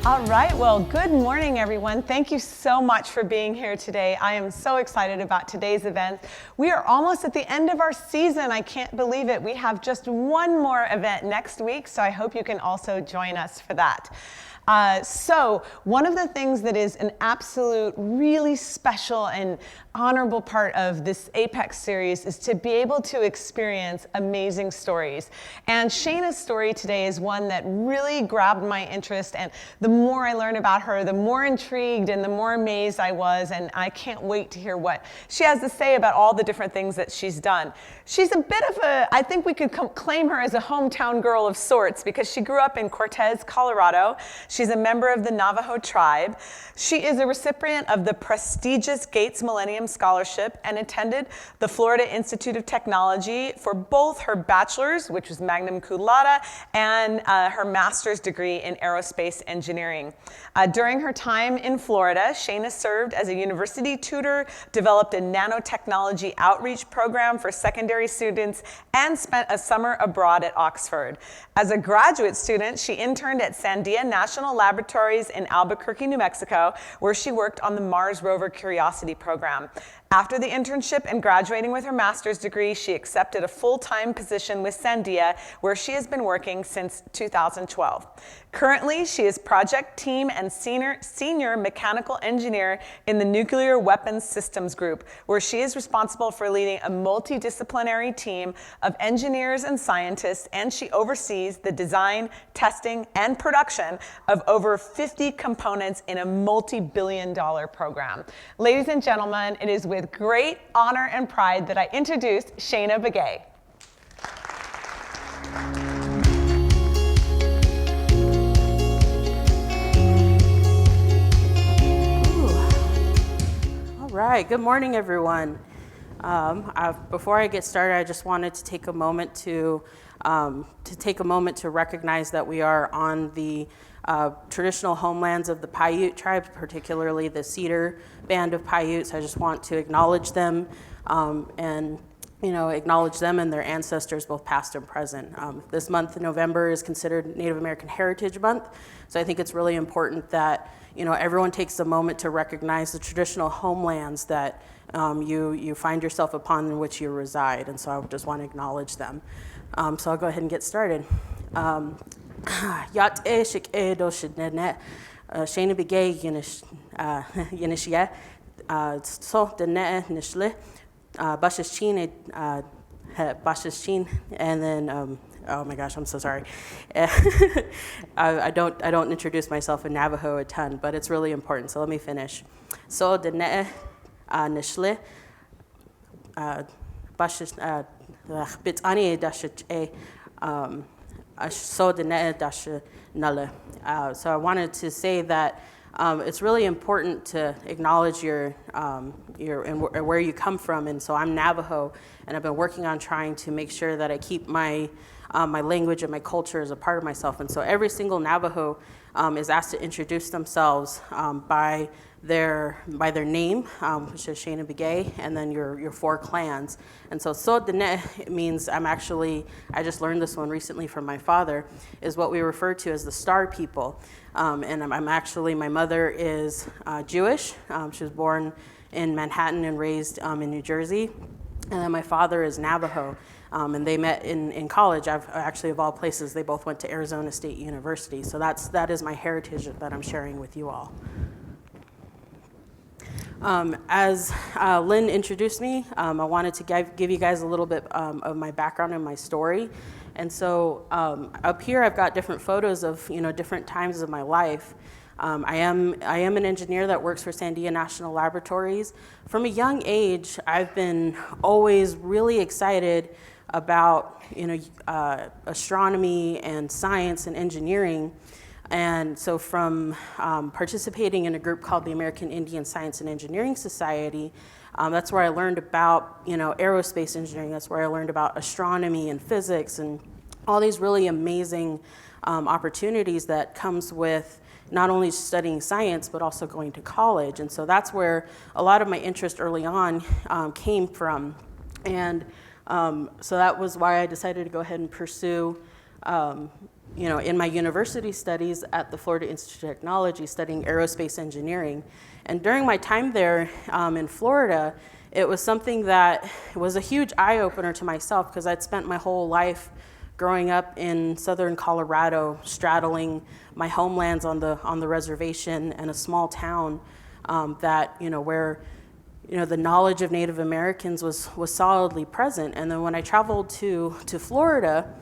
All right, well, good morning, everyone. Thank you so much for being here today. I am so excited about today's event. We are almost at the end of our season. I can't believe it. We have just one more event next week, so I hope you can also join us for that. So one of the things that is an absolute really special and honorable part of this A.P.E.X series is to be able to experience amazing stories. And Shayna's story today is one that really grabbed my interest, and the more I learned about her, the more intrigued and the more amazed I was, and I can't wait to hear what she has to say about all the different things that she's done. She's a bit of a, I think we could claim her as a hometown girl of sorts because she grew up in Cortez, Colorado. She's a member of the Navajo tribe. She is a recipient of the prestigious Gates Millennium Scholarship and attended the Florida Institute of Technology for both her bachelor's, which was magna cum laude, and her master's degree in aerospace engineering. During her time in Florida, Shayna served as a university tutor, developed a nanotechnology outreach program for secondary students, and spent a summer abroad at Oxford. As a graduate student, she interned at Sandia National Laboratories in Albuquerque, New Mexico, where she worked on the Mars rover Curiosity program. After the internship and graduating with her master's degree, she accepted a full-time position with Sandia, where she has been working since 2012. Currently, she is project team and senior mechanical engineer in the Nuclear Weapons Systems Group, where she is responsible for leading a multidisciplinary team of engineers and scientists, and she oversees the design, testing, and production of over 50 components in a multi-billion-dollar program. Ladies and gentlemen, it is with great honor and pride that I introduce Shayna Begay. All right, good morning, everyone. Before I get started, I just wanted to take a moment to recognize that we are on the traditional homelands of the Paiute tribe, particularly the Cedar band of Paiutes. I just want to acknowledge them and acknowledge them and their ancestors, both past and present. This month in November is considered Native American Heritage Month, so I think it's really important that everyone takes a moment to recognize the traditional homelands that you find yourself upon in which you reside, and so I just want to acknowledge them. So I'll go ahead and get started. Yat e shik e do shidnet Shayna Begay Yinishia so the net nishle Bashis Chin and then oh my gosh, I'm so sorry. I don't introduce myself in Navajo a ton, but it's really important, so let me finish. So the net nishle Bashis bitani dashit e so I wanted to say that it's really important to acknowledge your and where you come from. And so I'm Navajo, and I've been working on trying to make sure that I keep my my language and my culture as a part of myself. And so every single Navajo is asked to introduce themselves by their name, which is Shayna Begay, and then your four clans. And so Dene means I just learned this one recently from my father, is what we refer to as the Star People. And my mother is Jewish. She was born in Manhattan and raised in New Jersey. And then my father is Navajo. And they met in college. Actually, of all places, they both went to Arizona State University. So that is my heritage that I'm sharing with you all. As Lynn introduced me, I wanted to give you guys a little bit of my background and my story. And so up here, I've got different photos of different times of my life. I am an engineer that works for Sandia National Laboratories. From a young age, I've been always really excited about astronomy and science and engineering. And so from participating in a group called the American Indian Science and Engineering Society, that's where I learned about aerospace engineering. That's where I learned about astronomy and physics and all these really amazing opportunities that comes with not only studying science, but also going to college. And so that's where a lot of my interest early on came from. And so that was why I decided to go ahead and pursue in my university studies at the Florida Institute of Technology studying aerospace engineering. And during my time there in Florida, it was something that was a huge eye-opener to myself because I'd spent my whole life growing up in southern Colorado, straddling my homelands on the reservation and a small town where the knowledge of Native Americans was solidly present. And then when I traveled to Florida,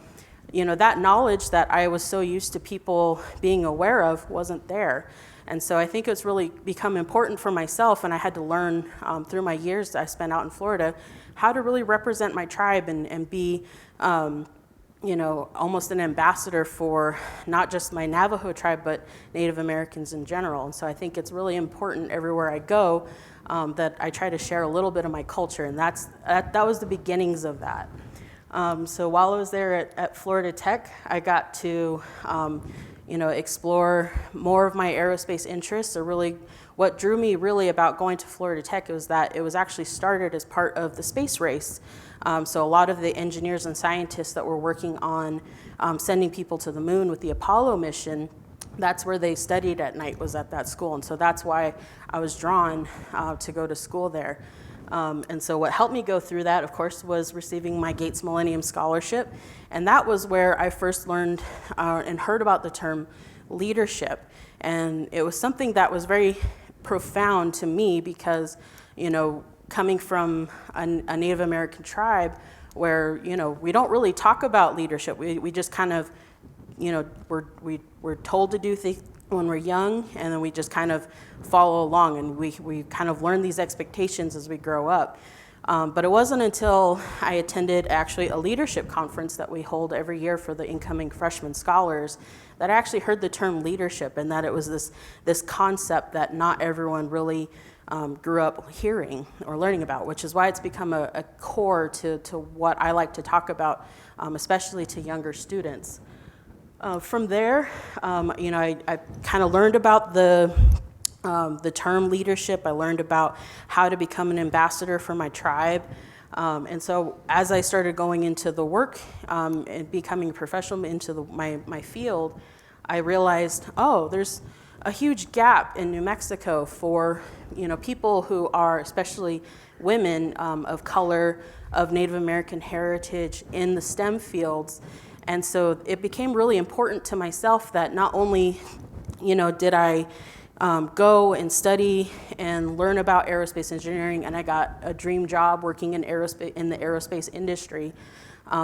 that knowledge that I was so used to people being aware of wasn't there. And so I think it's really become important for myself, and I had to learn through my years that I spent out in Florida how to really represent my tribe and be almost an ambassador for not just my Navajo tribe, but Native Americans in general. And so I think it's really important everywhere I go that I try to share a little bit of my culture, and that was the beginnings of that. So while I was there at Florida Tech, I got to explore more of my aerospace interests. Or really, what drew me really about going to Florida Tech was that it was actually started as part of the space race. So a lot of the engineers and scientists that were working on sending people to the moon with the Apollo mission, that's where they studied at night, was at that school. And so that's why I was drawn to go to school there. And so what helped me go through that, of course, was receiving my Gates Millennium Scholarship. And that was where I first learned and heard about the term leadership. And it was something that was very profound to me because, coming from a Native American tribe where, we don't really talk about leadership. We just kind of, we're told to do things when we're young, and then we just kind of follow along, and we kind of learn these expectations as we grow up. But it wasn't until I attended actually a leadership conference that we hold every year for the incoming freshman scholars that I actually heard the term leadership, and that it was this concept that not everyone really grew up hearing or learning about, which is why it's become a core to what I like to talk about, especially to younger students. From there, I kind of learned about the term leadership. I learned about how to become an ambassador for my tribe. And so as I started going into the work and becoming a professional into my field, I realized, there's a huge gap in New Mexico for people who are, especially women of color, of Native American heritage in the STEM fields. And so it became really important to myself that not only, did I go and study and learn about aerospace engineering, and I got a dream job working in the aerospace industry,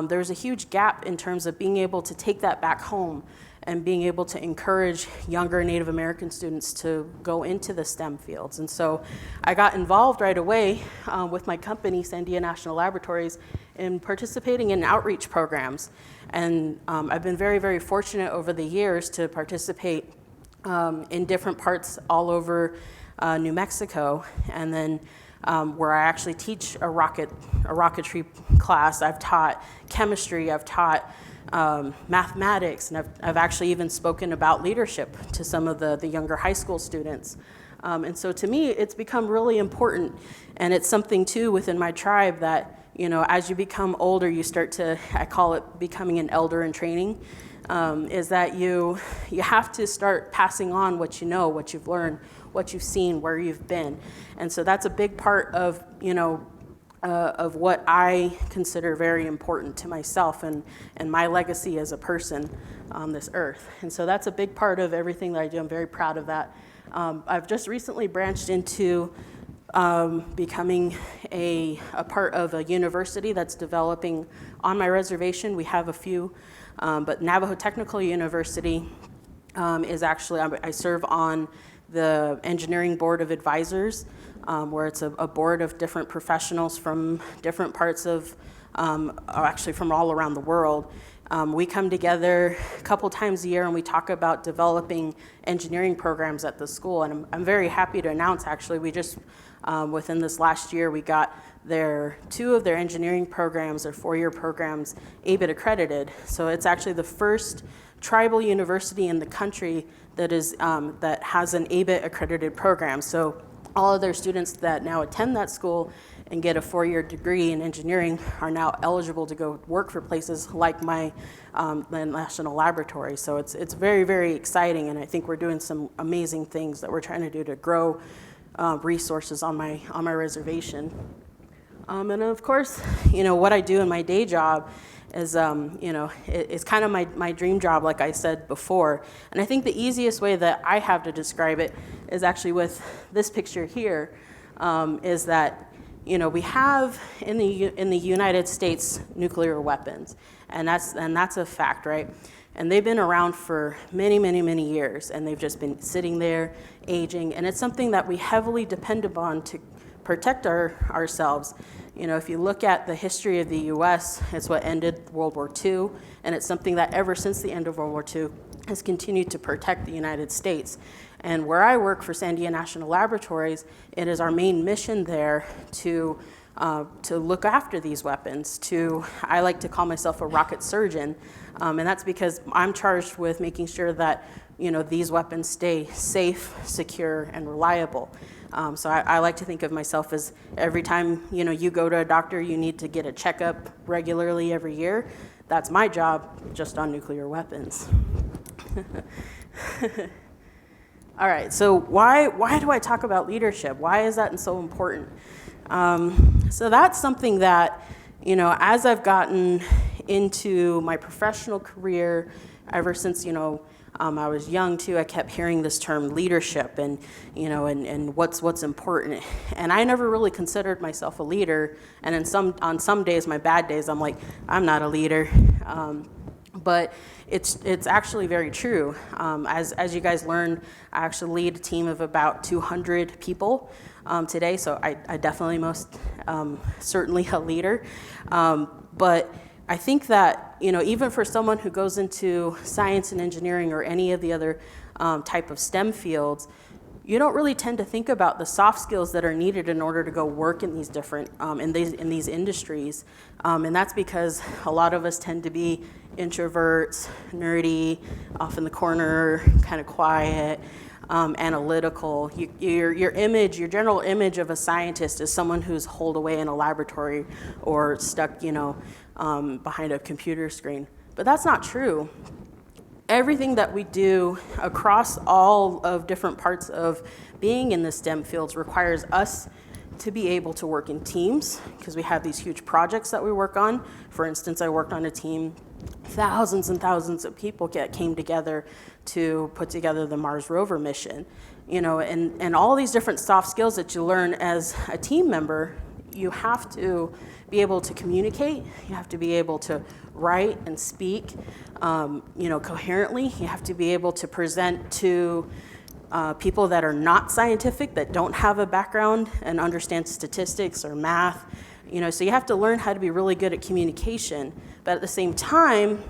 there's a huge gap in terms of being able to take that back home and being able to encourage younger Native American students to go into the STEM fields. And so I got involved right away with my company, Sandia National Laboratories, in participating in outreach programs. And I've been very, very fortunate over the years to participate in different parts all over New Mexico. And then where I actually teach a rocketry class. I've taught chemistry, I've taught mathematics, and I've actually even spoken about leadership to some of the younger high school students. And so to me, it's become really important, and it's something too within my tribe that, as you become older, you start to, I call it becoming an elder in training, is that you have to start passing on what you know, what you've learned, what you've seen, where you've been. And so that's a big part of, of what I consider very important to myself and my legacy as a person on this earth. And so that's a big part of everything that I do. I'm very proud of that. I've just recently branched into becoming a part of a university that's developing on my reservation. We have a few, but Navajo Technical University is actually, I serve on the engineering board of advisors, where it's a board of different professionals from different parts of, actually from all around the world. We come together a couple times a year and we talk about developing engineering programs at the school. And I'm very happy to announce, actually, we just, within this last year, we got two of their engineering programs, their 4-year programs, A.P.E.X accredited. So it's actually the first tribal university in the country that has an A.P.E.X accredited program. So all of their students that now attend that school and get a 4-year degree in engineering are now eligible to go work for places like my the National Laboratory. So it's very, very exciting, and I think we're doing some amazing things that we're trying to do to grow resources on my reservation. And of course, what I do in my day job is, it's kind of my dream job, like I said before. And I think the easiest way that I have to describe it is actually with this picture here, is that, we have in the United States nuclear weapons, and that's a fact, right? And they've been around for many, many, many years, and they've just been sitting there, aging, and it's something that we heavily depend upon to protect ourselves. If you look at the history of the U.S., it's what ended World War II, and it's something that ever since the end of World War II has continued to protect the United States. And where I work for Sandia National Laboratories, it is our main mission there to look after these weapons. I like to call myself a rocket surgeon, and that's because I'm charged with making sure that these weapons stay safe, secure, and reliable. So I like to think of myself as every time you go to a doctor, you need to get a checkup regularly every year. That's my job, just on nuclear weapons. All right, so why do I talk about leadership? Why is that so important? So that's something that, as I've gotten into my professional career, ever since, I was young too, I kept hearing this term leadership and what's important. And I never really considered myself a leader. And on some days, my bad days, I'm like, I'm not a leader. But it's actually very true. As you guys learned, I actually lead a team of about 200 people today, so I definitely most certainly a leader. But I think that even for someone who goes into science and engineering or any of the other type of STEM fields, you don't really tend to think about the soft skills that are needed in order to go work in these different in these industries, and that's because a lot of us tend to be introverts, nerdy, off in the corner, kind of quiet, analytical. Your general image of a scientist is someone who's holed away in a laboratory or stuck, behind a computer screen. But that's not true. Everything that we do across all of different parts of being in the STEM fields requires us to be able to work in teams, because we have these huge projects that we work on. For instance, I worked on a team, thousands and thousands of people came together to put together the Mars rover mission. And all these different soft skills that you learn as a team member, you have to be able to communicate, you have to be able to write and speak, coherently. You have to be able to present to people that are not scientific, that don't have a background and understand statistics or math. So you have to learn how to be really good at communication. But at the same time,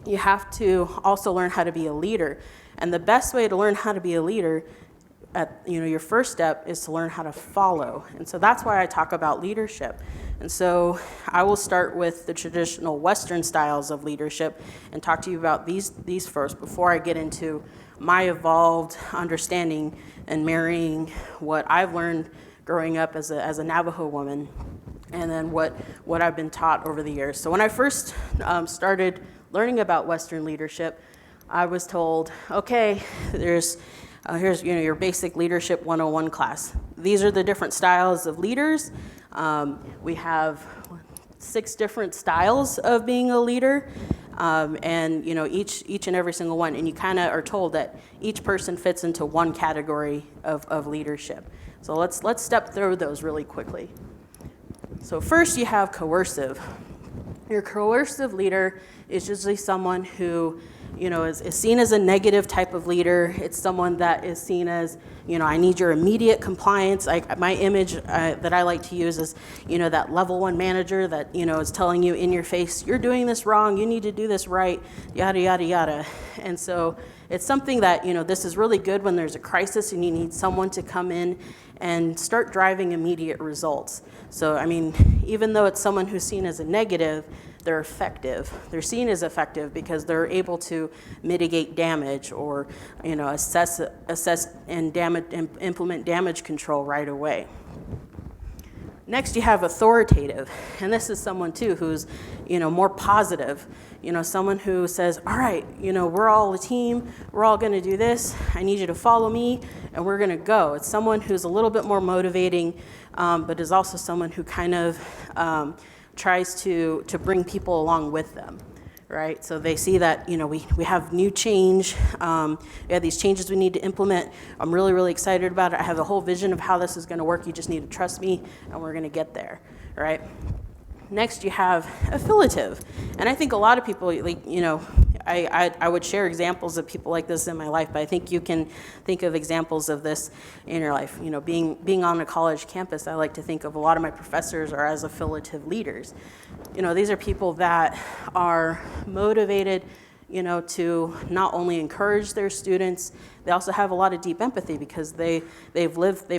you have to also learn how to be a leader. And the best way to learn how to be a leader, your first step is to learn how to follow. And so that's why I talk about leadership. And so I will start with the traditional Western styles of leadership and talk to you about these first before I get into my evolved understanding and marrying what I've learned growing up as a Navajo woman, and then what I've been taught over the years. So when I first started learning about Western leadership, I was told, okay, here's your basic leadership 101 class. These are the different styles of leaders. We have 6 different styles of being a leader, and each and every single one. And you kind of are told that each person fits into one category of leadership. So let's step through those really quickly. So first, you have coercive. Your coercive leader is usually someone who is seen as a negative type of leader. It's someone that is seen as, I need your immediate compliance. My image that I like to use is, that level 1 manager that, is telling you in your face, you're doing this wrong, you need to do this right, yada, yada, yada. And so it's something that, this is really good when there's a crisis and you need someone to come in and start driving immediate results. So, even though it's someone who's seen as a negative, they're effective. They're seen as effective because they're able to mitigate damage or, assess and implement damage control right away. Next, you have authoritative, and this is someone too who's, more positive. Someone who says, all right, we're all a team, we're all going to do this. I need you to follow me, and we're going to go. It's someone who's a little bit more motivating, but is also someone who kind of tries to bring people along with them. Right, so they see that we have new change. We have these changes we need to implement. I'm really, really excited about it. I have a whole vision of how this is going to work. You just need to trust me, and we're going to get there. Right. Next, you have affiliative, and I think a lot of people, I would share examples of people like this in my life, but I think you can think of examples of this in your life. Being on a college campus, I like to think of a lot of my professors are as affiliative leaders. These are people that are motivated, to not only encourage their students, they also have a lot of deep empathy because they've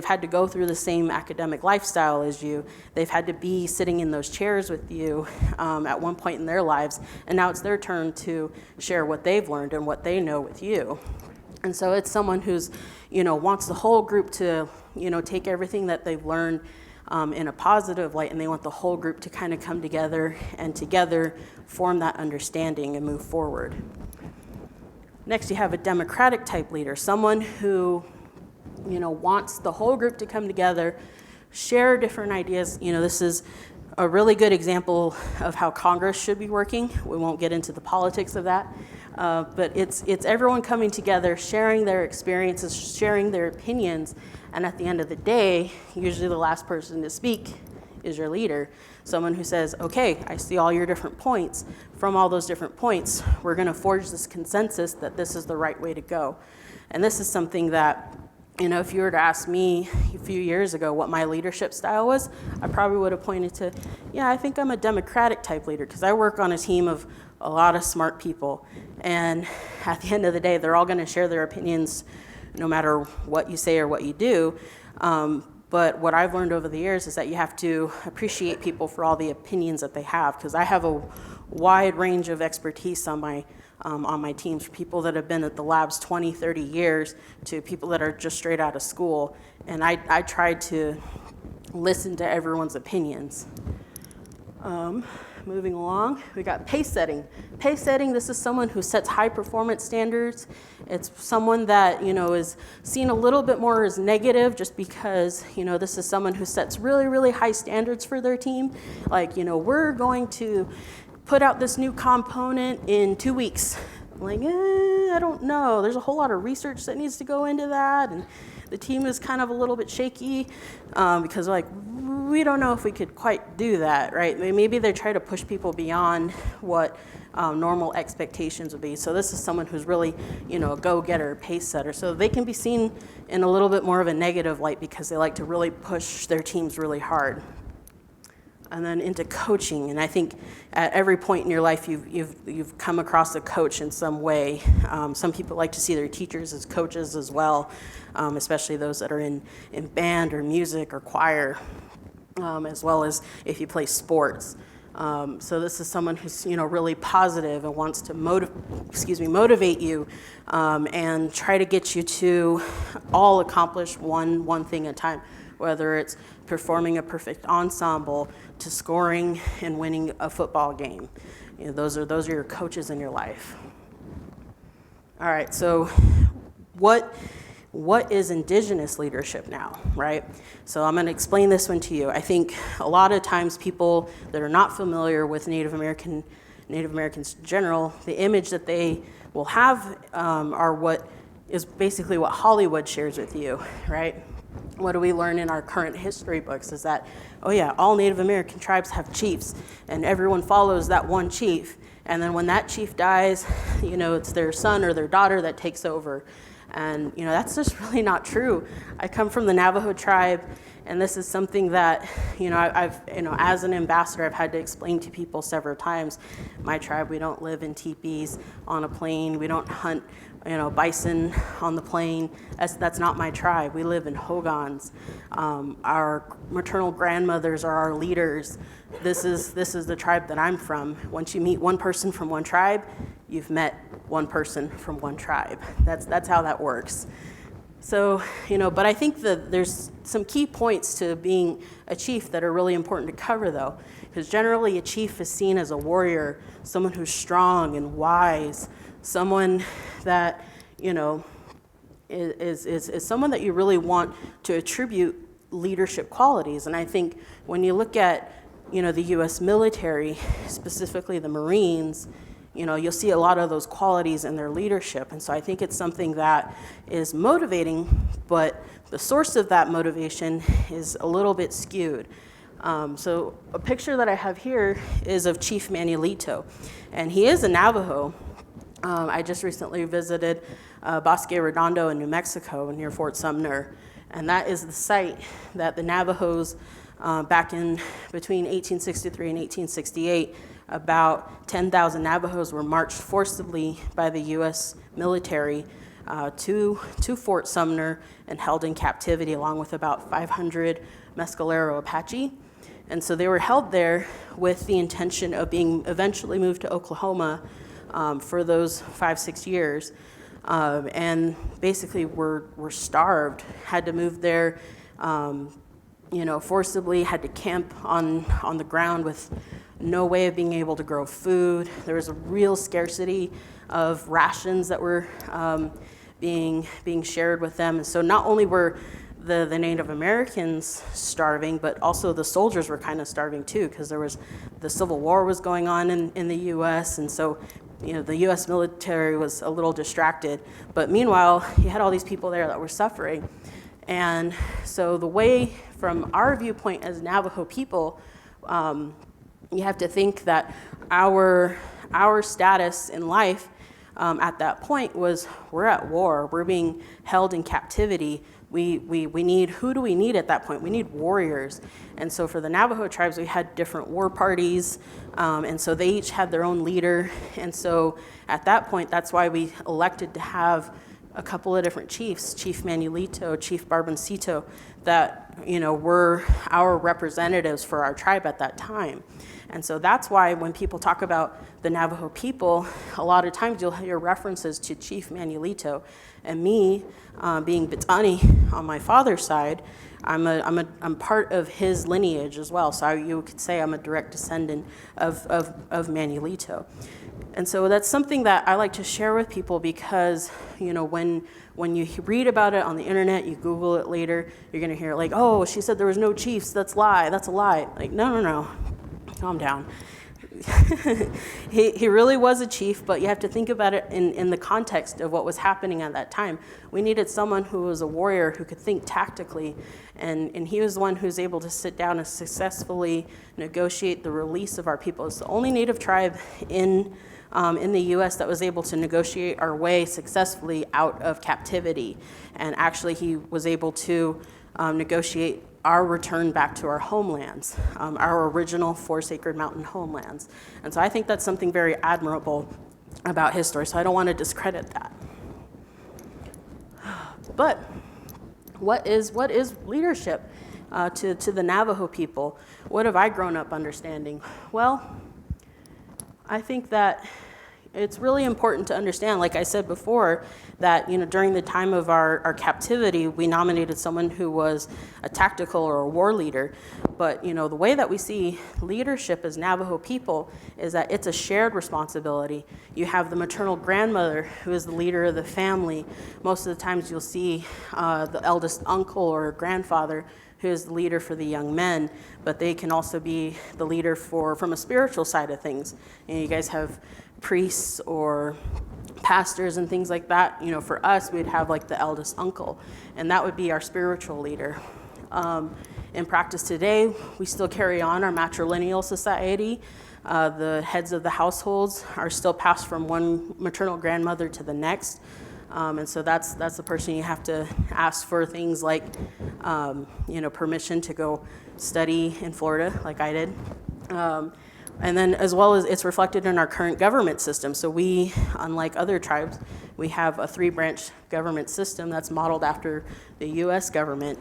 had to go through the same academic lifestyle as you. They've had to be sitting in those chairs with you at one point in their lives, and now it's their turn to share what they've learned and what they know with you. And so it's someone who's, wants the whole group to, take everything that they've learned in a positive light, and they want the whole group to kind of come together and together form that understanding and move forward. Next, you have a democratic type leader, someone who, wants the whole group to come together, share different ideas. This is a really good example of how Congress should be working. We won't get into the politics of that, but it's everyone coming together, sharing their experiences, sharing their opinions, and at the end of the day, usually the last person to speak is your leader, someone who says, okay, I see all your different points. From all those different points, we're going to forge this consensus that this is the right way to go. And this is something that, if you were to ask me a few years ago what my leadership style was, I probably would have pointed to, I think I'm a democratic type leader because I work on a team of a lot of smart people. And at the end of the day, they're all going to share their opinions no matter what you say or what you do. But what I've learned over the years is that you have to appreciate people for all the opinions that they have, because I have a wide range of expertise on my teams, from people that have been at the labs 20, 30 years to people that are just straight out of school. And I try to listen to everyone's opinions. Moving along, we got pace setting. Pace setting, this is someone who sets high performance standards. It's someone that, is seen a little bit more as negative just because, this is someone who sets really, really high standards for their team. Like, we're going to put out this new component in 2 weeks. I'm like, I don't know. There's a whole lot of research that needs to go into that. And the team is kind of a little bit shaky because we don't know if we could quite do that, right? Maybe they try to push people beyond what normal expectations would be. So this is someone who's really, a go-getter, pace setter. So they can be seen in a little bit more of a negative light because they like to really push their teams really hard. And then into coaching, and I think at every point in your life you've come across a coach in some way. Some people like to see their teachers as coaches as well, especially those that are in band or music or choir, as well as if you play sports. So this is someone who's really positive and wants to motivate you and try to get you to all accomplish one thing at a time, whether it's performing a perfect ensemble to scoring and winning a football game. Those are your coaches in your life. All right, so what is indigenous leadership now, right? So I'm going to explain this one to you. I think a lot of times people that are not familiar with Native Americans in general, the image that they will have are what is basically what Hollywood shares with you, right? What do we learn in our current history books is that, all Native American tribes have chiefs, and everyone follows that one chief. And then when that chief dies, it's their son or their daughter that takes over. And, that's just really not true. I come from the Navajo tribe, and this is something that, I've as an ambassador, I've had to explain to people several times. My tribe, we don't live in teepees on a plain. We don't hunt, bison on the plain. That's not my tribe. We live in hogans. Our maternal grandmothers are our leaders. This is the tribe that I'm from. Once you meet one person from one tribe, you've met one person from one tribe. That's how that works. So, but I think that there's some key points to being a chief that are really important to cover, though, because generally a chief is seen as a warrior, someone who's strong and wise, someone that, is someone that you really want to attribute leadership qualities. And I think when you look at, the U.S. military, specifically the Marines, you'll see a lot of those qualities in their leadership. And so I think it's something that is motivating, but the source of that motivation is a little bit skewed. So a picture that I have here is of Chief Manuelito, and he is a Navajo. I just recently visited Bosque Redondo in New Mexico near Fort Sumner, and that is the site that the Navajos back in between 1863 and 1868, about 10,000 Navajos were marched forcibly by the U.S. military to Fort Sumner and held in captivity, along with about 500 Mescalero Apache. And so they were held there with the intention of being eventually moved to Oklahoma for those 5-6 years. And basically were starved, had to move there, forcibly, had to camp on the ground with no way of being able to grow food. There was a real scarcity of rations that were being shared with them. And so not only were the Native Americans starving, but also the soldiers were kind of starving too, because the Civil War was going on in the U.S. And so, the U.S. military was a little distracted. But meanwhile, you had all these people there that were suffering. And so the way, from our viewpoint as Navajo people, you have to think that our status in life at that point was, we're at war, we're being held in captivity. We need, who do we need at that point? We need warriors. And so for the Navajo tribes, we had different war parties, and so they each had their own leader. And so at that point, that's why we elected to have a couple of different chiefs, Chief Manuelito, Chief Barboncito, that were our representatives for our tribe at that time. And so that's why when people talk about the Navajo people, a lot of times you'll hear references to Chief Manuelito. And me, being Bitani on my father's side, I'm part of his lineage as well. So you could say I'm a direct descendant of Manuelito. And so that's something that I like to share with people, because when you read about it on the internet, you Google it later, you're gonna hear like, oh, she said there was no chiefs, that's a lie. Like, no, calm down. He really was a chief, but you have to think about it in the context of what was happening at that time. We needed someone who was a warrior, who could think tactically, and he was the one who was able to sit down and successfully negotiate the release of our people. It's the only Native tribe in the U.S. that was able to negotiate our way successfully out of captivity. And actually he was able to negotiate our return back to our homelands, our original 4 sacred mountain homelands. And so I think that's something very admirable about his story, so I don't want to discredit that. But what is leadership to the Navajo people? What have I grown up understanding? Well, I think that it's really important to understand, like I said before, that during the time of our captivity, we nominated someone who was a tactical or a war leader. But the way that we see leadership as Navajo people is that it's a shared responsibility. You have the maternal grandmother who is the leader of the family. Most of the times you'll see the eldest uncle or grandfather who is the leader for the young men, but they can also be the leader from a spiritual side of things. You guys have priests or pastors and things like that. For us, we'd have like the eldest uncle, and that would be our spiritual leader. In practice today, we still carry on our matrilineal society. The heads of the households are still passed from one maternal grandmother to the next. And so that's the person you have to ask for things like, permission to go study in Florida, like I did. And then as well as it's reflected in our current government system. So we, unlike other tribes, we have a 3-branch government system that's modeled after the U.S. government.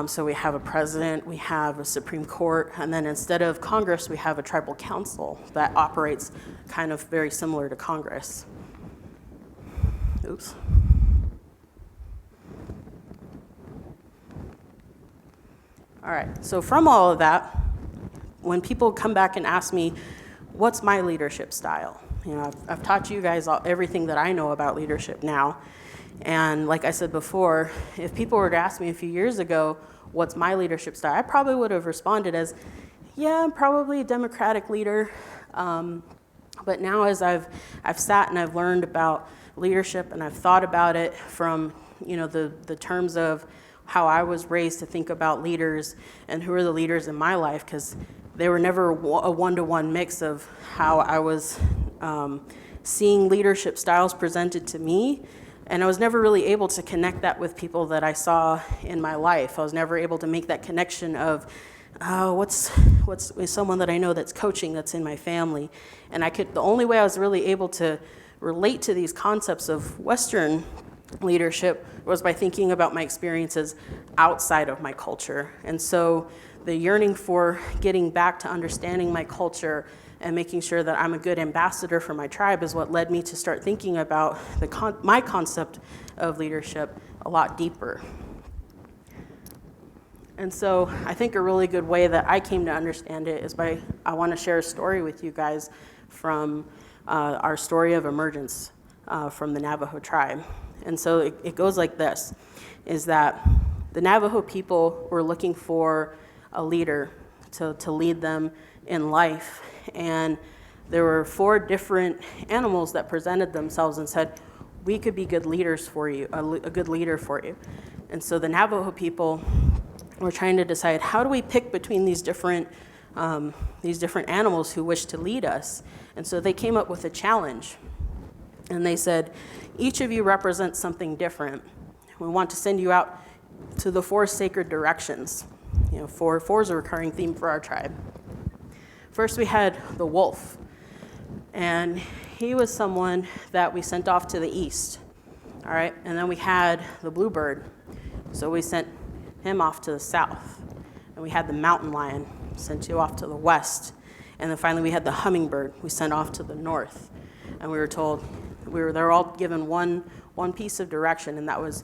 So we have a president, we have a Supreme Court, and then instead of Congress, we have a tribal council that operates kind of very similar to Congress. Oops. All right, so from all of that, when people come back and ask me, what's my leadership style? You know, I've taught you guys everything that I know about leadership now. And like I said before, if people were to ask me a few years ago, what's my leadership style? I probably would have responded as, yeah, I'm probably a democratic leader. But now as I've sat and I've learned about leadership and I've thought about it from, you know, the terms of how I was raised to think about leaders and who are the leaders in my life, because they were never a one-to-one mix of how I was seeing leadership styles presented to me. And I was never really able to connect that with people that I saw in my life. I was never able to make that connection of, what's someone that I know that's coaching that's in my family. And the only way I was really able to relate to these concepts of Western leadership was by thinking about my experiences outside of my culture. And so the yearning for getting back to understanding my culture and making sure that I'm a good ambassador for my tribe is what led me to start thinking about my concept of leadership a lot deeper. And so I think a really good way that I came to understand it is I want to share a story with you guys from our story of emergence from the Navajo tribe. And so it goes like this, is that the Navajo people were looking for a leader to lead them in life. And there were 4 different animals that presented themselves and said, we could be good leaders for you, a good leader for you. And so the Navajo people were trying to decide, how do we pick between these different animals who wish to lead us? And so they came up with a challenge. And they said, each of you represents something different. We want to send you out to the 4 sacred directions. You know, 4 is a recurring theme for our tribe. First, we had the wolf. And he was someone that we sent off to the east. All right, and then we had the bluebird. So we sent him off to the south. And we had the mountain lion, sent you off to the west. And then finally we had the hummingbird, we sent off to the north. And we were told, they were all given one piece of direction, and that was,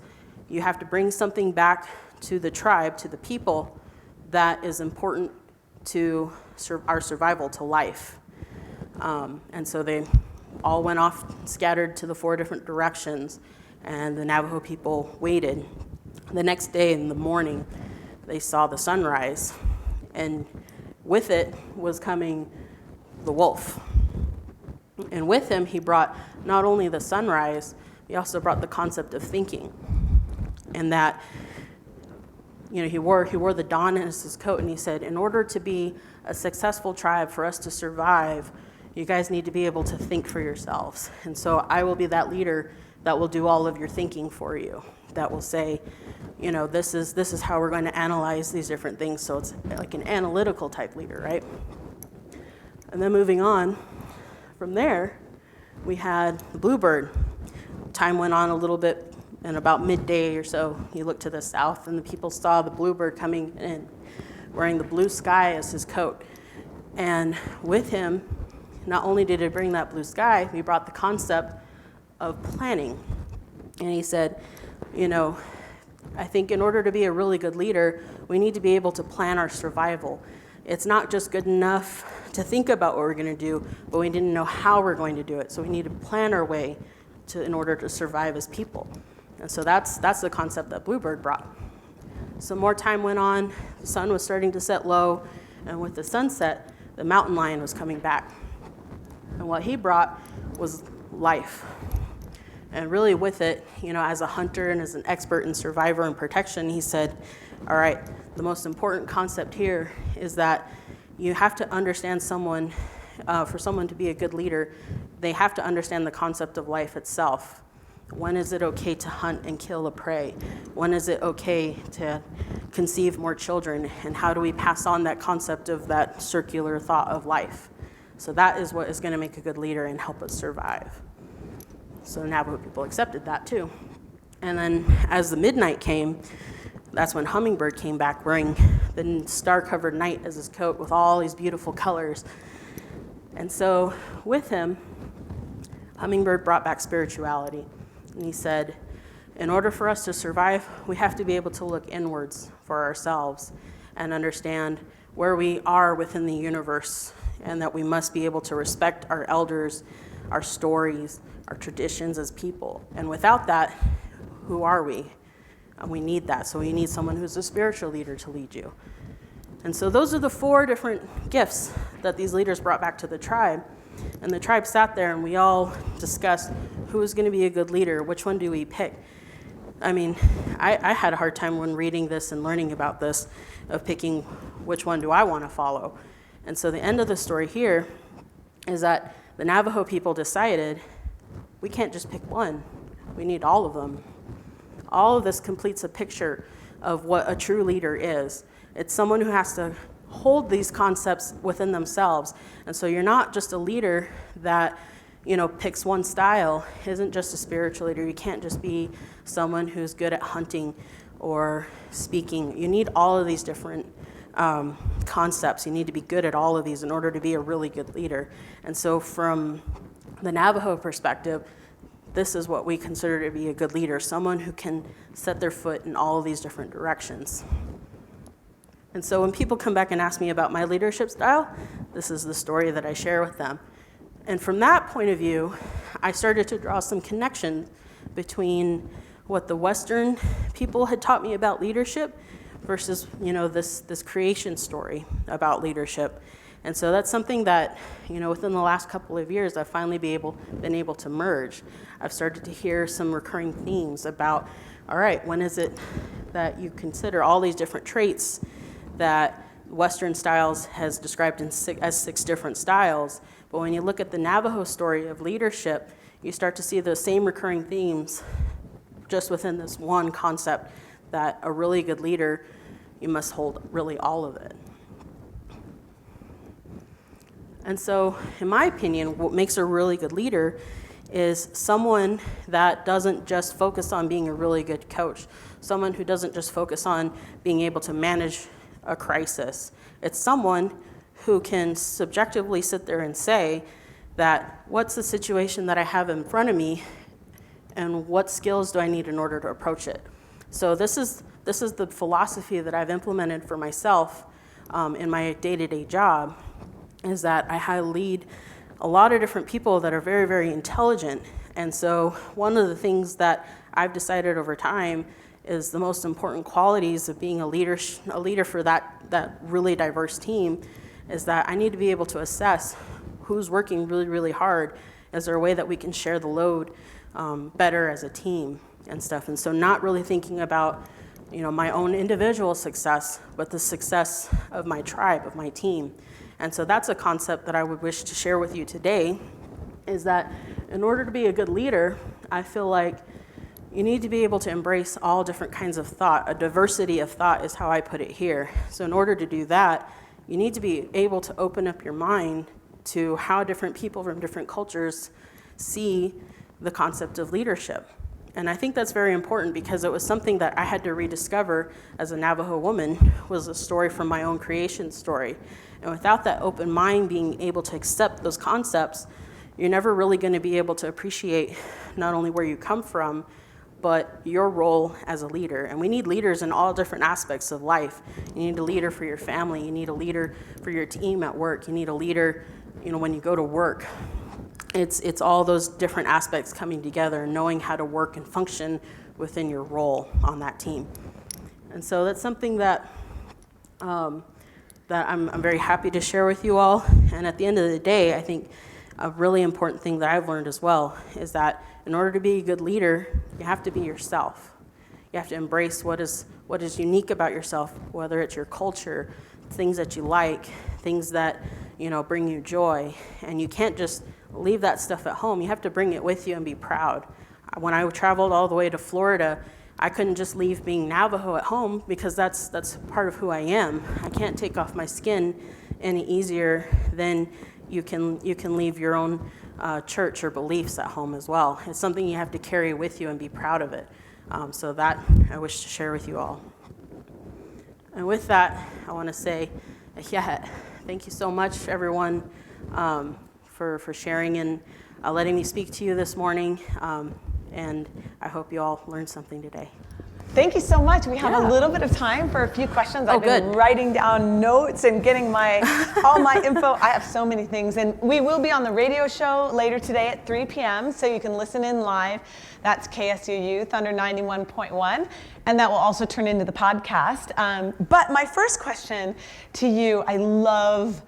you have to bring something back to the tribe, to the people, that is important to our survival, to life. And so they all went off, scattered to the 4 different directions, and the Navajo people waited. The next day in the morning, they saw the sunrise, and with it was coming the wolf. And with him, he brought not only the sunrise, he also brought the concept of thinking. And that, you know, he wore the dawn as his coat, and he said, in order to be a successful tribe, for us to survive, you guys need to be able to think for yourselves. And so I will be that leader that will do all of your thinking for you, that will say, you know, this is how we're going to analyze these different things. So it's like an analytical type leader, right? And then moving on from there, we had the bluebird. Time went on a little bit, and about midday or so, he looked to the south, and the people saw the bluebird coming in, wearing the blue sky as his coat. And with him, not only did he bring that blue sky, he brought the concept of planning. And he said, you know, I think in order to be a really good leader, we need to be able to plan our survival. It's not just good enough to think about what we're going to do, but we didn't know how we're going to do it. So we need to plan our way in order to survive as people. And so that's the concept that bluebird brought. Some more time went on, the sun was starting to set low, and with the sunset, the mountain lion was coming back. And what he brought was life. And really with it, you know, as a hunter and as an expert in survivor and protection, he said, all right, the most important concept here is that you have to understand someone, for someone to be a good leader, they have to understand the concept of life itself. When is it okay to hunt and kill a prey? When is it okay to conceive more children? And how do we pass on that concept of that circular thought of life? So that is what is going to make a good leader and help us survive. So Navajo people accepted that too. And then as the midnight came, that's when Hummingbird came back wearing the star-covered night as his coat with all these beautiful colors. And so with him, Hummingbird brought back spirituality. And he said, in order for us to survive, we have to be able to look inwards for ourselves. and understand where we are within the universe, and that we must be able to respect our elders, our stories, our traditions as people. And without that, who are we? And we need that. So we need someone who's a spiritual leader to lead you. And so those are the 4 different gifts that these leaders brought back to the tribe. And the tribe sat there and we all discussed who's going to be a good leader, which one do we pick? I mean, I had a hard time when reading this and learning about this of picking which one do I want to follow. And so the end of the story here is that the Navajo people decided we can't just pick one, we need all of them. All of this completes a picture of what a true leader is. It's someone who has to hold these concepts within themselves. And so you're not just a leader that, picks one style, isn't just a spiritual leader. You can't just be someone who's good at hunting or speaking. You need all of these different concepts. You need to be good at all of these in order to be a really good leader. And so from the Navajo perspective, this is what we consider to be a good leader, someone who can set their foot in all of these different directions. And so when people come back and ask me about my leadership style, this is the story that I share with them. And from that point of view, I started to draw some connections between what the Western people had taught me about leadership versus, this creation story about leadership. And so that's something that, within the last couple of years, I've finally been able to merge. I've started to hear some recurring themes about, all right, when is it that you consider all these different traits that Western styles has described as 6 different styles. But when you look at the Navajo story of leadership, you start to see those same recurring themes just within this one concept that a really good leader, you must hold really all of it. And so, in my opinion, what makes a really good leader is someone that doesn't just focus on being a really good coach, someone who doesn't just focus on being able to manage a crisis. It's someone who can subjectively sit there and say that what's the situation that I have in front of me and what skills do I need in order to approach it. So this is the philosophy that I've implemented for myself in my day-to-day job, is that I lead a lot of different people that are very, very intelligent. And so one of the things that I've decided over time is the most important qualities of being a leader for that really diverse team is that I need to be able to assess who's working really, really hard. Is there a way that we can share the load better as a team and stuff? And so not really thinking about my own individual success, but the success of my tribe, of my team. And so that's a concept that I would wish to share with you today, is that in order to be a good leader, I feel like you need to be able to embrace all different kinds of thought. A diversity of thought is how I put it here. So in order to do that, you need to be able to open up your mind to how different people from different cultures see the concept of leadership. And I think that's very important because it was something that I had to rediscover as a Navajo woman, was a story from my own creation story. And without that open mind being able to accept those concepts, you're never really going to be able to appreciate not only where you come from, but your role as a leader. And we need leaders in all different aspects of life. You need a leader for your family. You need a leader for your team at work. You need a leader, when you go to work. It's all those different aspects coming together and knowing how to work and function within your role on that team. And so that's something that I'm very happy to share with you all. And at the end of the day, I think a really important thing that I've learned as well is that in order to be a good leader, you have to be yourself. You have to embrace what is unique about yourself, whether it's your culture, things that you like, things that bring you joy. And you can't just leave that stuff at home. You have to bring it with you and be proud. When I traveled all the way to Florida, I couldn't just leave being Navajo at home because that's part of who I am. I can't take off my skin any easier than you can leave your own church or beliefs at home as well. It's something you have to carry with you and be proud of it. So that I wish to share with you all. And with that, I want to say, thank you so much, everyone, for sharing and letting me speak to you this morning. And I hope you all learned something today. Thank you so much. We have Yeah. a little bit of time for a few questions. Oh, I've been good. writing down notes and getting all my info. I have so many things. And we will be on the radio show later today at 3 p.m. so you can listen in live. That's KSU Youth under 91.1. And that will also turn into the podcast. But my first question to you, I love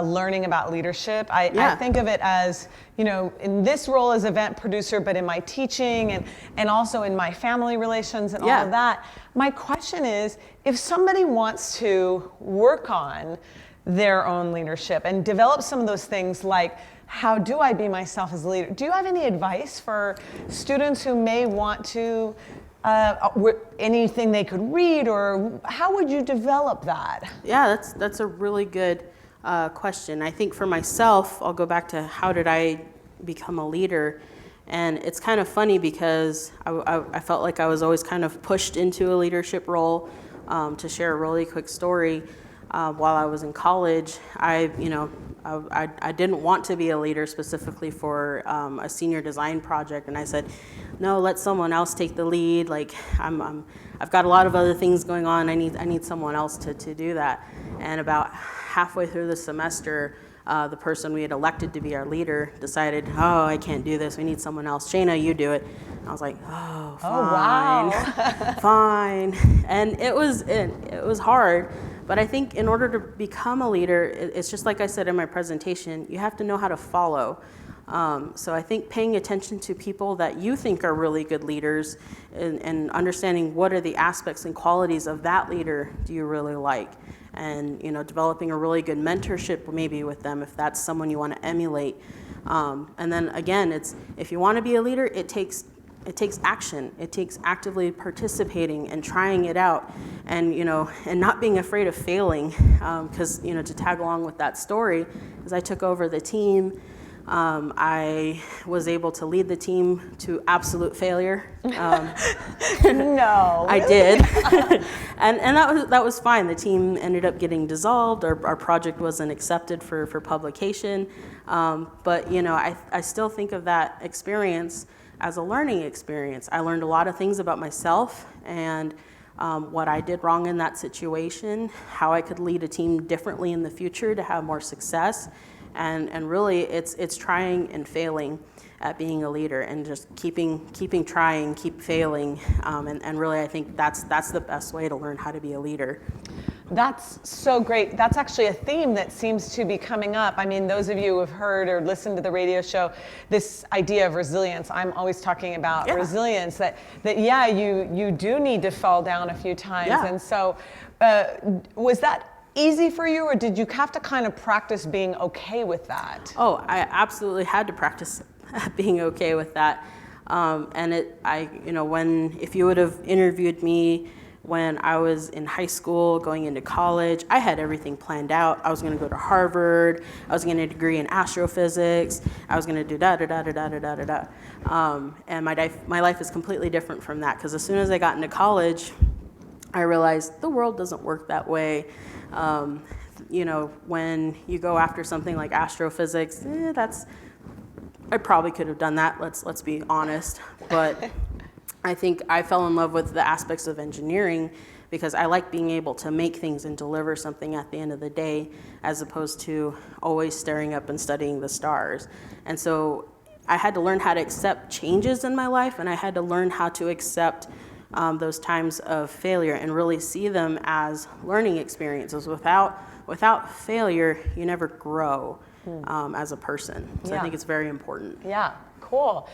learning about leadership. I think of it as, in this role as event producer, but in my teaching and also in my family relations and all of that. My question is, if somebody wants to work on their own leadership and develop some of those things like, how do I be myself as a leader? Do you have any advice for students who may want to, anything they could read, or how would you develop that? Yeah, that's a really good question. I think for myself, I'll go back to how did I become a leader, and it's kind of funny because I felt like I was always kind of pushed into a leadership role. To share a really quick story, while I was in college, I didn't want to be a leader specifically for a senior design project, and I said, no, let someone else take the lead. Like I've got a lot of other things going on. I need someone else to do that. And about halfway through the semester, the person we had elected to be our leader decided, oh, I can't do this. We need someone else. Shayna, you do it. And I was like, oh, fine, wow. fine. And it was hard. But I think in order to become a leader, it's just like I said in my presentation, you have to know how to follow. So I think paying attention to people that you think are really good leaders and understanding what are the aspects and qualities of that leader do you really like. And developing a really good mentorship maybe with them if that's someone you want to emulate. And then again, if you want to be a leader, it takes action. It takes actively participating and trying it out, and and not being afraid of failing. Because to tag along with that story, as I took over the team, I was able to lead the team to absolute failure. No, I did, and that was fine. The team ended up getting dissolved. Our project wasn't accepted for publication, but I still think of that experience as a learning experience. I learned a lot of things about myself and what I did wrong in that situation, how I could lead a team differently in the future to have more success. And really, it's trying and failing at being a leader, and just keeping trying, keep failing, and really, I think that's the best way to learn how to be a leader. That's so great. That's actually a theme that seems to be coming up. I mean, those of you who have heard or listened to the radio show, this idea of resilience, I'm always talking about resilience, that you do need to fall down a few times. Yeah. And so was that easy for you, or did you have to kind of practice being okay with that? Oh, I absolutely had to practice being okay with that. If you would have interviewed me when I was in high school, going into college, I had everything planned out. I was going to go to Harvard. I was going to get a degree in astrophysics. I was going to do da-da-da-da-da-da-da-da. And my life is completely different from that, because as soon as I got into college, I realized the world doesn't work that way. When you go after something like astrophysics, I probably could have done that, let's be honest. But I think I fell in love with the aspects of engineering because I like being able to make things and deliver something at the end of the day, as opposed to always staring up and studying the stars. And so I had to learn how to accept changes in my life, and I had to learn how to accept those times of failure and really see them as learning experiences. Without failure, you never grow as a person. So I think it's very important. Yeah, cool.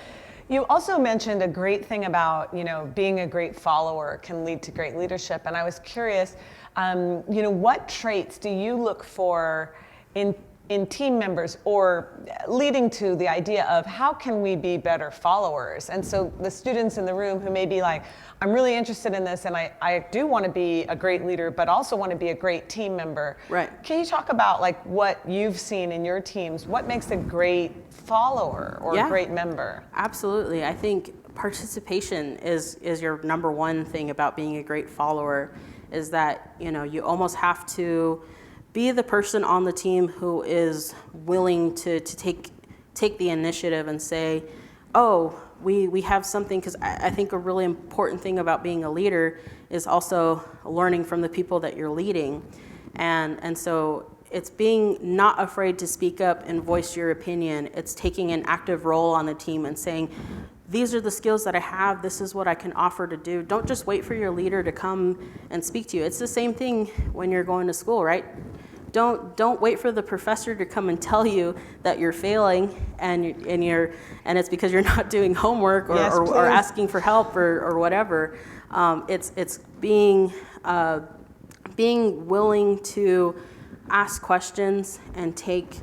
You also mentioned a great thing about, being a great follower can lead to great leadership. And I was curious, what traits do you look for in team members, or leading to the idea of how can we be better followers? And so the students in the room who may be like, I'm really interested in this, and I do want to be a great leader, but also want to be a great team member. Right. Can you talk about what you've seen in your teams? What makes a great follower or a great member? Absolutely. I think participation is your number one thing about being a great follower, is that, you almost have to be the person on the team who is willing to take the initiative and say, oh, we have something, because I think a really important thing about being a leader is also learning from the people that you're leading. And so it's being not afraid to speak up and voice your opinion. It's taking an active role on the team and saying, these are the skills that I have, this is what I can offer to do. Don't just wait for your leader to come and speak to you. It's the same thing when you're going to school, right? Don't wait for the professor to come and tell you that you're failing and it's because you're not doing homework or asking for help or whatever. It's being willing to ask questions and take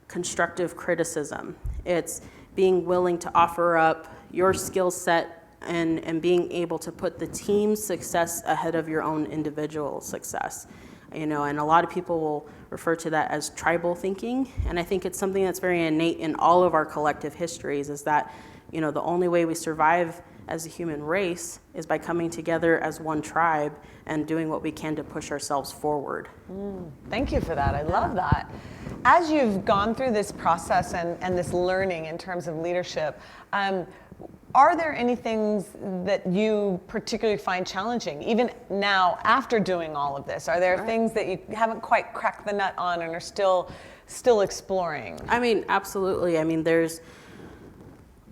constructive criticism. It's being willing to offer up your skill set and being able to put the team's success ahead of your own individual success. And a lot of people will refer to that as tribal thinking, and I think it's something that's very innate in all of our collective histories, is that, the only way we survive as a human race is by coming together as one tribe and doing what we can to push ourselves forward. Thank you for that. I love that. As you've gone through this process and this learning in terms of leadership, are there any things that you particularly find challenging, even now after doing all of this? Are there things that you haven't quite cracked the nut on and are still exploring? I mean, absolutely. I mean, there's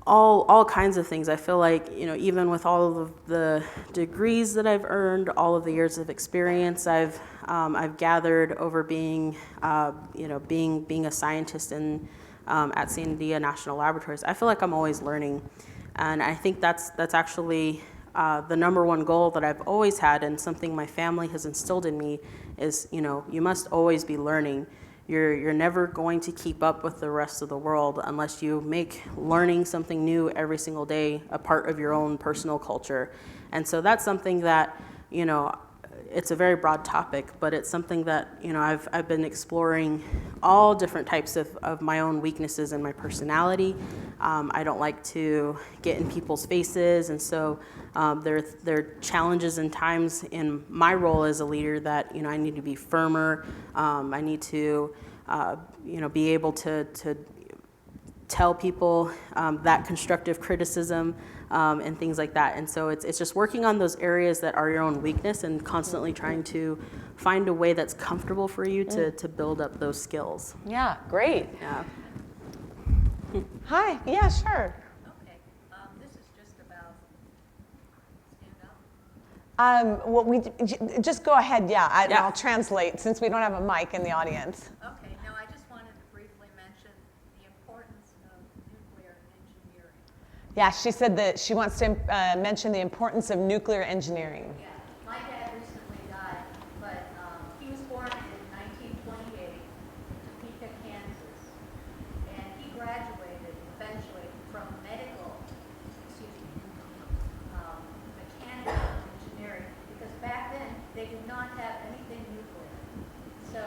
all kinds of things. I feel like, even with all of the degrees that I've earned, all of the years of experience I've gathered over being a scientist at Sandia National Laboratories, I feel like I'm always learning. And I think that's actually the number one goal that I've always had, and something my family has instilled in me is, you must always be learning. You're never going to keep up with the rest of the world unless you make learning something new every single day a part of your own personal culture. And so that's something that, it's a very broad topic, but it's something that, I've been exploring all different types of my own weaknesses and my personality. I don't like to get in people's faces, and so there are challenges and times in my role as a leader that, I need to be firmer. I need to, be able to tell people that constructive criticism and things like that. And so it's just working on those areas that are your own weakness and constantly trying to find a way that's comfortable for you to build up those skills. Yeah, great. Yeah. Hi, yeah, sure. Okay, this is just about stand up. Well, we just go ahead, yeah, and Yeah. I'll translate since we don't have a mic in the audience. Okay, now I just wanted to briefly mention the importance of nuclear engineering. Yeah, she said that she wants to mention the importance of nuclear engineering. Yeah, my dad recently died, but he was born in 1928 in Topeka, Kansas, and he graduated eventually from mechanical engineering, because back then they did not have anything nuclear. So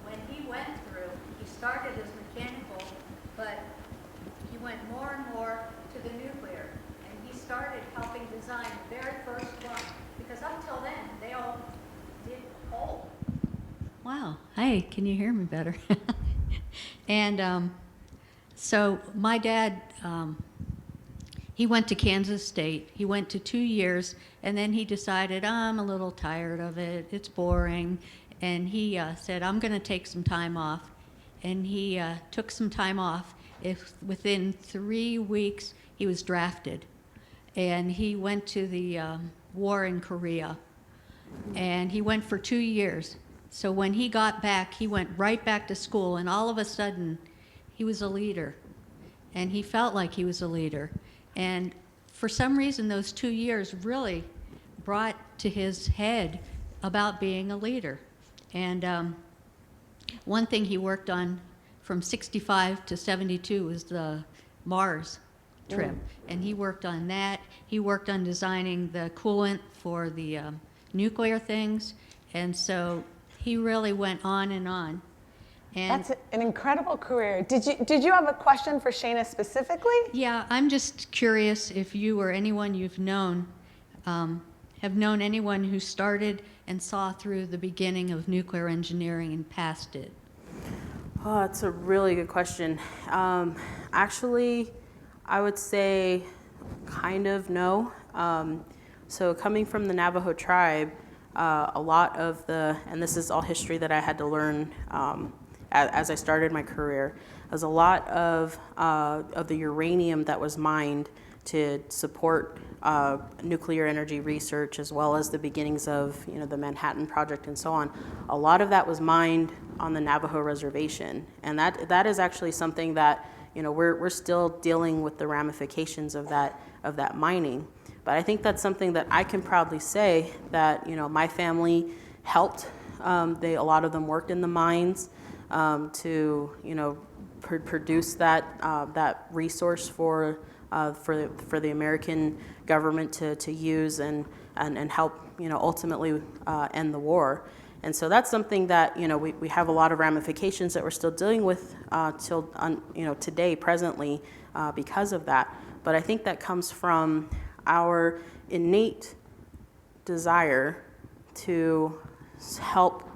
when he went through, he started as mechanical, but he went more and more to the nuclear, and he started helping design the very first one, because up till then they all did coal. Wow. Hi, can you hear me better? And so my dad, he went to Kansas State. He went to 2 years, and then he decided, I'm a little tired of it. It's boring. And he said, I'm going to take some time off. And he took some time off. Within 3 weeks, he was drafted. And he went to the war in Korea. And he went for 2 years. So when he got back, he went right back to school, and all of a sudden, he was a leader. And he felt like he was a leader. And for some reason, those 2 years really brought to his head about being a leader. And one thing he worked on from 65 to 72 was the Mars trip. And he worked on that. He worked on designing the coolant for the nuclear things. And so he really went on and on. And That's an incredible career. Did you have a question for Shayna specifically? yeah, I'm just curious if you or anyone you've known have known anyone who started and saw through the beginning of nuclear engineering and passed it. Oh, that's a really good question. Actually, I would say kind of no. So coming from the Navajo tribe, a lot of and this is all history that I had to learn as I started my career, was a lot of the uranium that was mined to support nuclear energy research, as well as the beginnings of the Manhattan Project and so on. A lot of that was mined on the Navajo reservation, and that is actually something that we're still dealing with the ramifications of that mining. But I think that's something that I can proudly say that my family helped. A lot of them worked in the mines to produce that resource for the American government to use and help ultimately end the war. And so that's something that we have a lot of ramifications that we're still dealing with till today, presently, because of that. But I think that comes from our innate desire to help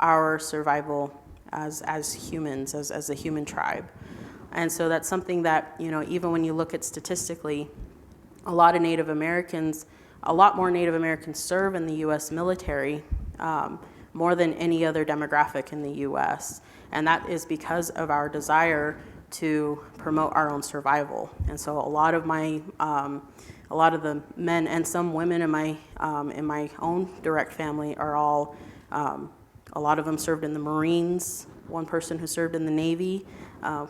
our survival as humans, as a human tribe. And so that's something that, even when you look at statistically, a lot more Native Americans serve in the U.S. military, more than any other demographic in the U.S. And that is because of our desire to promote our own survival. And so a lot of the men and some women in my own direct family are all, a lot of them served in the Marines. One person who served in the Navy.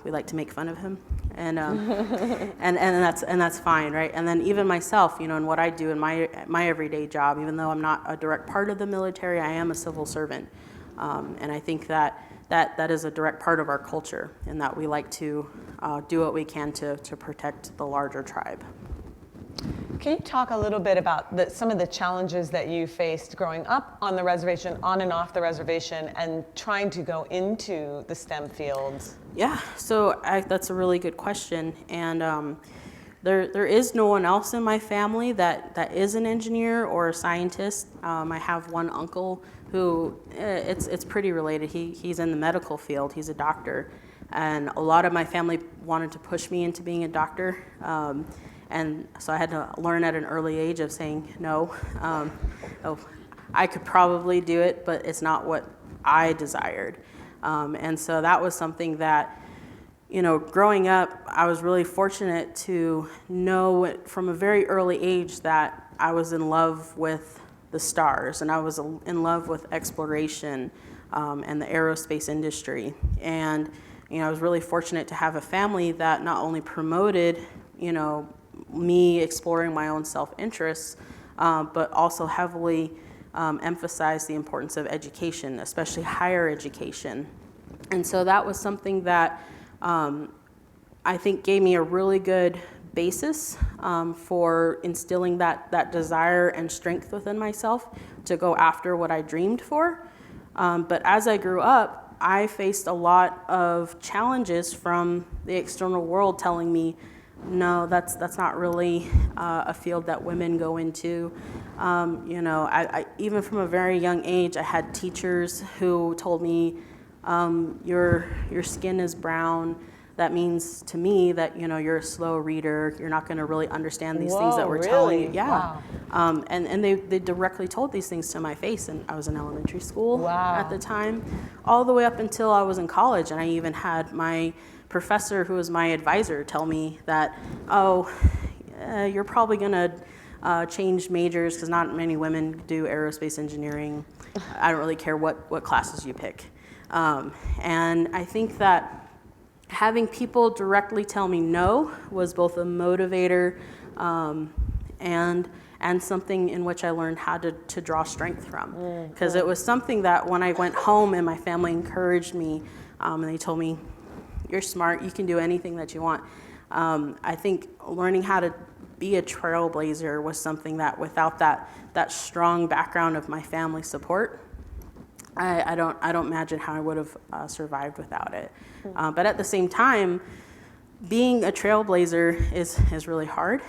We like to make fun of him, and that's fine, right? And then even myself, and what I do in my everyday job, even though I'm not a direct part of the military, I am a civil servant, and I think that is a direct part of our culture, in that we like to do what we can to protect the larger tribe. Can you talk a little bit about some of the challenges that you faced growing up on the reservation, on and off the reservation, and trying to go into the STEM fields? Yeah, so that's a really good question. And there is no one else in my family that is an engineer or a scientist. I have one uncle who, it's pretty related. He's in the medical field. He's a doctor. And a lot of my family wanted to push me into being a doctor. And so I had to learn at an early age of saying no. I could probably do it, but it's not what I desired. And so that was something that, growing up, I was really fortunate to know from a very early age that I was in love with the stars, and I was in love with exploration and the aerospace industry. And, I was really fortunate to have a family that not only promoted, me exploring my own self-interests, but also heavily emphasized the importance of education, especially higher education. And so that was something that I think gave me a really good basis for instilling that desire and strength within myself to go after what I dreamed for. But as I grew up, I faced a lot of challenges from the external world telling me, no, that's not really a field that women go into. I even from a very young age, I had teachers who told me, your skin is brown. That means to me that you're a slow reader. You're not going to really understand these things that we're telling you. Yeah. Wow. And they directly told these things to my face, and I was in elementary school at the time, all the way up until I was in college, and I even had my professor who was my advisor tell me that, you're probably going to change majors because not many women do aerospace engineering. I don't really care what classes you pick. And I think that having people directly tell me no was both a motivator and something in which I learned how to draw strength from. Because it was something that when I went home and my family encouraged me, and they told me, you're smart, you can do anything that you want. I think learning how to be a trailblazer was something that without that strong background of my family support, I don't imagine how I would have survived without it. But at the same time, being a trailblazer is really hard.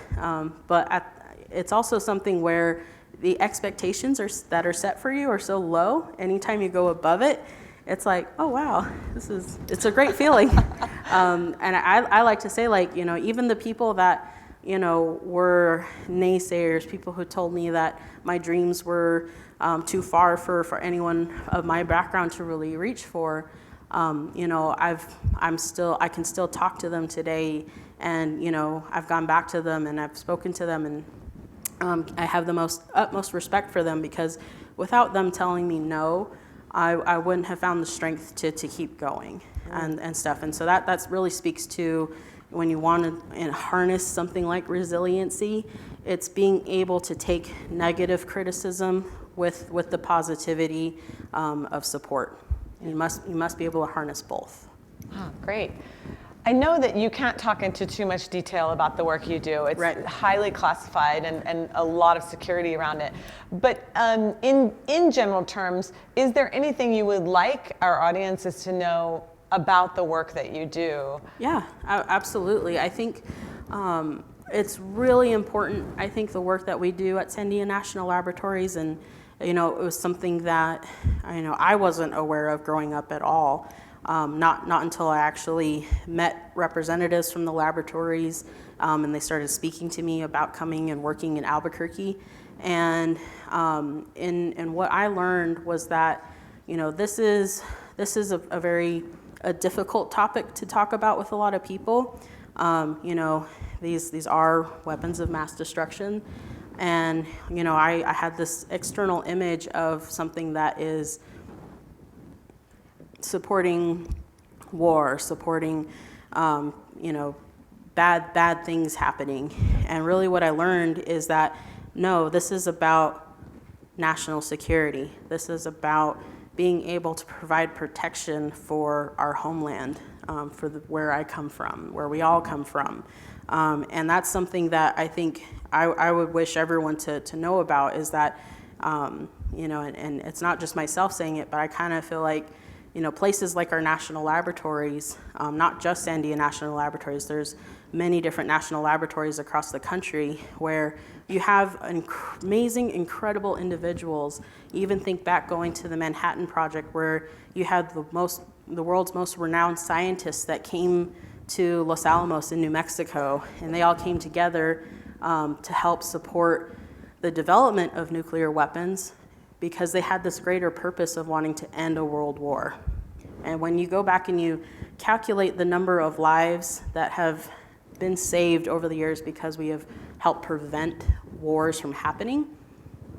But it's also something where the expectations that are set for you are so low. Anytime you go above it, it's like, oh wow, it's a great feeling. And I like to say, like, you know, even the people that, you know, were naysayers, people who told me that my dreams were too far for anyone of my background to really reach for, you know, I can still talk to them today, and, you know, I've gone back to them and I've spoken to them, and I have the utmost respect for them, because without them telling me no, I wouldn't have found the strength to keep going and stuff. And so that really speaks to, when you want to harness something like resiliency, it's being able to take negative criticism with the positivity of support. You must be able to harness both. Oh, great. I know that you can't talk into too much detail about the work you do. It's Right. highly classified and a lot of security around it. But in general terms, is there anything you would like our audiences to know about the work that you do? Yeah, absolutely. I think it's really important. I think the work that we do at Sandia National Laboratories, and, you know, it was something that, you know, I wasn't aware of growing up at all. Not until I actually met representatives from the laboratories, and they started speaking to me about coming and working in Albuquerque. And in what I learned was that, you know, this is a very difficult topic to talk about with a lot of people. You know, these are weapons of mass destruction. And, you know, I had this external image of something that is supporting war, supporting, you know, bad things happening. And really what I learned is that, no, this is about national security. This is about being able to provide protection for our homeland, for where I come from, where we all come from. And that's something that I think I would wish everyone to know about, is that, you know, and it's not just myself saying it, but I kind of feel like, you know, places like our national laboratories, not just Sandia National Laboratories, there's many different national laboratories across the country where you have amazing, incredible individuals. Even think back going to the Manhattan Project, where you had the world's most renowned scientists that came to Los Alamos in New Mexico, and they all came together to help support the development of nuclear weapons, because they had this greater purpose of wanting to end a world war. And when you go back and you calculate the number of lives that have been saved over the years because we have helped prevent wars from happening,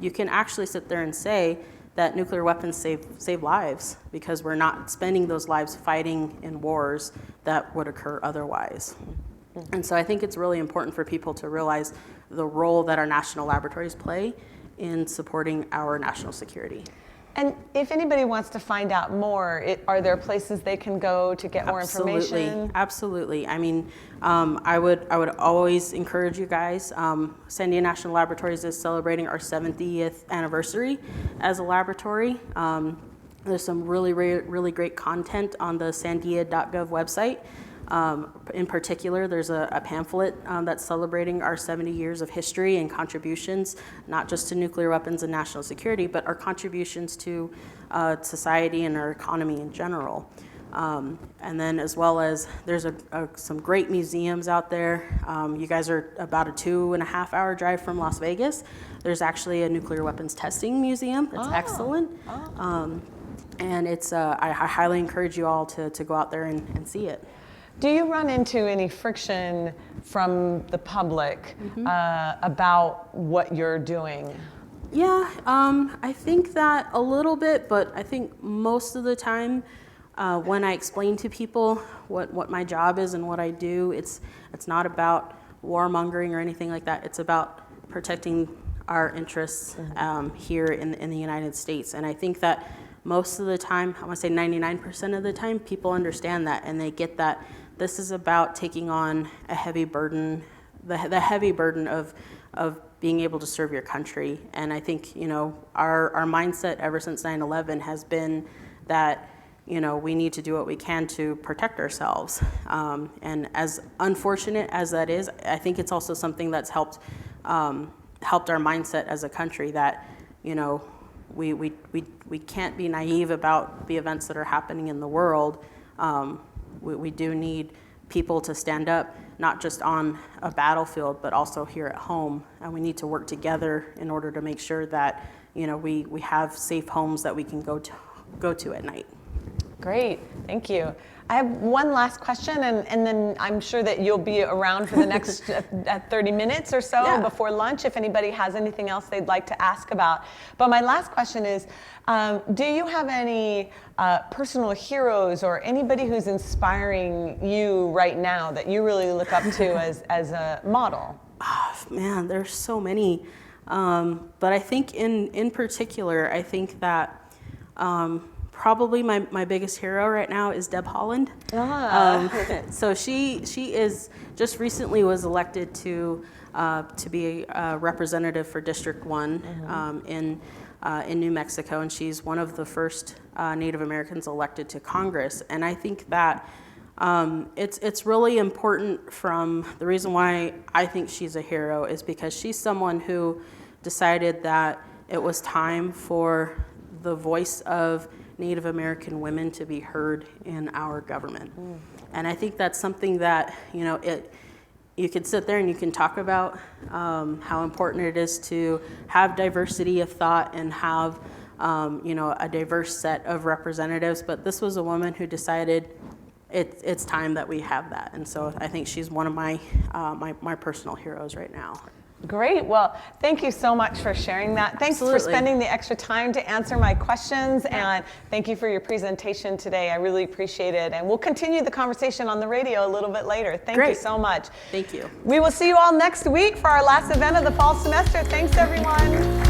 you can actually sit there and say that nuclear weapons save lives, because we're not spending those lives fighting in wars that would occur otherwise. And so I think it's really important for people to realize the role that our national laboratories play in supporting our national security. And if anybody wants to find out more, are there places they can go to get more information? Absolutely. I mean, I would always encourage you guys. Sandia National Laboratories is celebrating our 70th anniversary as a laboratory. There's some really great content on the sandia.gov website. In particular, there's a pamphlet that's celebrating our 70 years of history and contributions, not just to nuclear weapons and national security, but our contributions to society and our economy in general. And then, as well as, there's some great museums out there. You guys are about a 2.5-hour drive from Las Vegas. There's actually a nuclear weapons testing museum that's excellent. And it's I highly encourage you all to go out there and see it. Do you run into any friction from the public about what you're doing? Yeah, I think that a little bit, but I think most of the time when I explain to people what my job is and what I do, it's not about warmongering or anything like that. It's about protecting our interests here in the United States. And I think that most of the time, I want to say 99% of the time, people understand that, and they get that this is about taking on a heavy burden, the heavy burden of being able to serve your country. And I think, you know, our mindset ever since 9/11 has been that, you know, we need to do what we can to protect ourselves. And as unfortunate as that is, I think it's also something that's helped our mindset as a country, that, you know, we can't be naive about the events that are happening in the world. we do need people to stand up, not just on a battlefield, but also here at home. And we need to work together in order to make sure that, you know, we have safe homes that we can go to at night. Great, thank you. I have one last question, and then I'm sure that you'll be around for the next 30 minutes or so before lunch if anybody has anything else they'd like to ask about. But my last question is, do you have any personal heroes or anybody who's inspiring you right now that you really look up to as a model? Oh, man, there's so many. But I think in particular, I think that probably my biggest hero right now is Deb Haaland. So she is just recently was elected to be a representative for District 1 in New Mexico, and she's one of the first Native Americans elected to Congress. And I think that it's really important. From the reason why I think she's a hero is because she's someone who decided that it was time for the voice of Native American women to be heard in our government. And I think that's something that, you know, you can sit there and you can talk about how important it is to have diversity of thought and have, you know, a diverse set of representatives. But this was a woman who decided it's time that we have that. And so I think she's one of my personal heroes right now. Great. Well, thank you so much for sharing that. Thanks for spending the extra time to answer my questions, and thank you for your presentation today. I really appreciate it. And we'll continue the conversation on the radio a little bit later. Thank you so much. Thank you. We will see you all next week for our last event of the fall semester. Thanks, everyone.